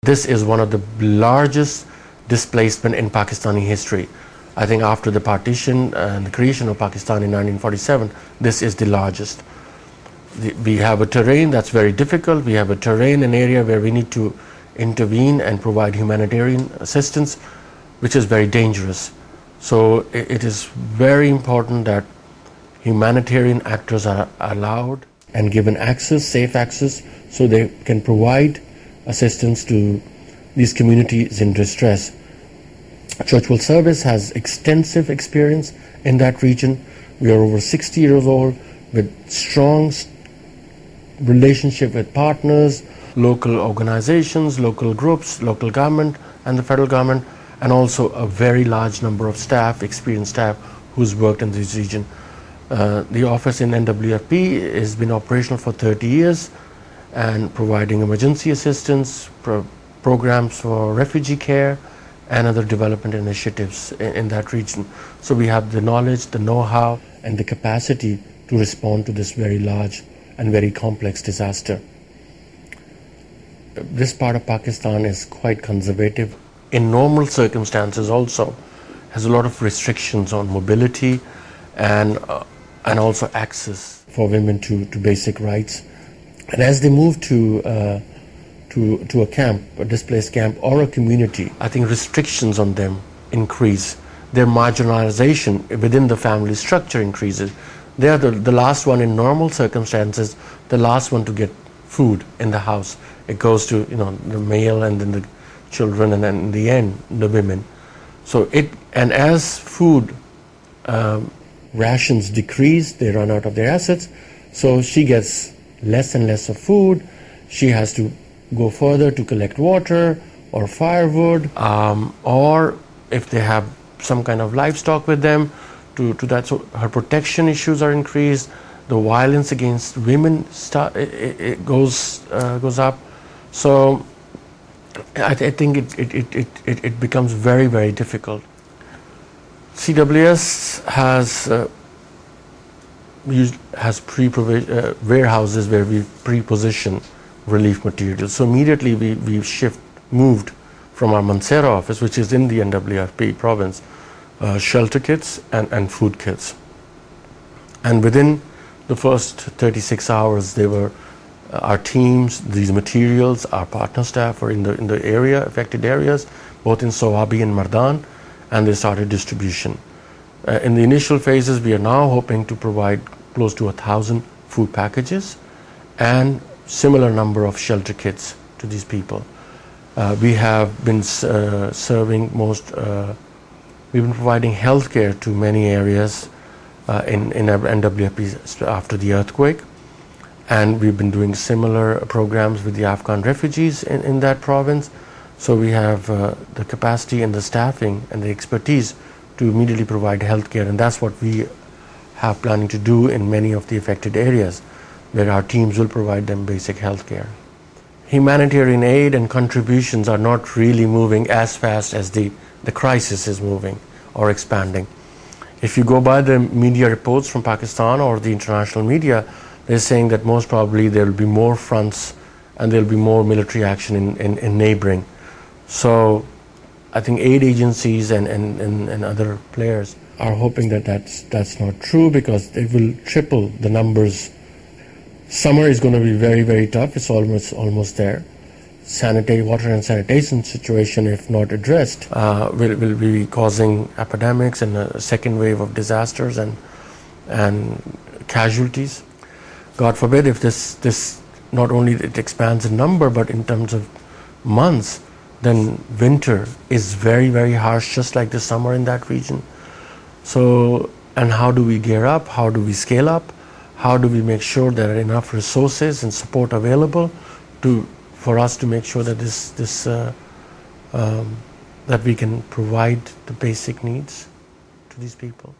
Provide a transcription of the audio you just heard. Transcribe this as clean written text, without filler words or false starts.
This is one of the largest displacement in Pakistani history. I think after the partition and the creation of Pakistan in 1947, this is the largest. We have a terrain that's very difficult. We have a terrain, an area where we need to intervene and provide humanitarian assistance, which is very dangerous. So it is very important that humanitarian actors are allowed and given access, safe access, so they can provide assistance to these communities in distress. Church World Service has extensive experience in that region. We are over 60 years old with strong relationship with partners, local organizations, local groups, local government and the federal government, and also a very large number of staff, experienced staff who's worked in this region. The office in NWFP has been operational for 30 years and providing emergency assistance, programs for refugee care and other development initiatives in that region. So we have the knowledge, the know-how and the capacity to respond to this very large and very complex disaster. This part of Pakistan is quite conservative. In normal circumstances also has a lot of restrictions on mobility and also access for women to basic rights. And as they move to a camp, a displaced camp or a community, I think restrictions on them increase. Their marginalization within the family structure increases. They are the last one in normal circumstances, the last one to get food in the house. It goes to the male and then the children and then in the end the women. So and as food rations decrease, they run out of their assets. So she gets less and less of food. She has to go further to collect water or firewood, or if they have some kind of livestock with them, to that. So her protection issues are increased. The violence against women it goes up. So I think it becomes very, very difficult. CWS has warehouses where we pre-position relief materials. So immediately we moved from our Mansehra office, which is in the NWFP province, shelter kits and food kits. And within the first 36 hours, they were our teams, these materials, our partner staff were in the area, affected areas, both in Sawabi and Mardan, and they started distribution. In the initial phases, we are now hoping to provide close to 1,000 food packages and similar number of shelter kits to these people. We have been we've been providing healthcare to many areas in NWFP after the earthquake, and we've been doing similar programs with the Afghan refugees in that province. So we have the capacity and the staffing and the expertise to immediately provide healthcare, and that's what we have planning to do in many of the affected areas, where our teams will provide them basic healthcare. Humanitarian aid and contributions are not really moving as fast as the crisis is moving or expanding. If you go by the media reports from Pakistan or the international media, they're saying that most probably there will be more fronts and there will be more military action in neighboring. So I think aid agencies and other players are hoping that that's not true, because it will triple the numbers. Summer is going to be very, very tough. It's almost there. Water and sanitation situation, if not addressed, will be causing epidemics and a second wave of disasters and casualties. God forbid if this not only it expands in number, but in terms of months, then winter is very, very harsh, just like the summer in that region. So, and how do we gear up? How do we scale up? How do we make sure there are enough resources and support available for us to make sure that that we can provide the basic needs to these people?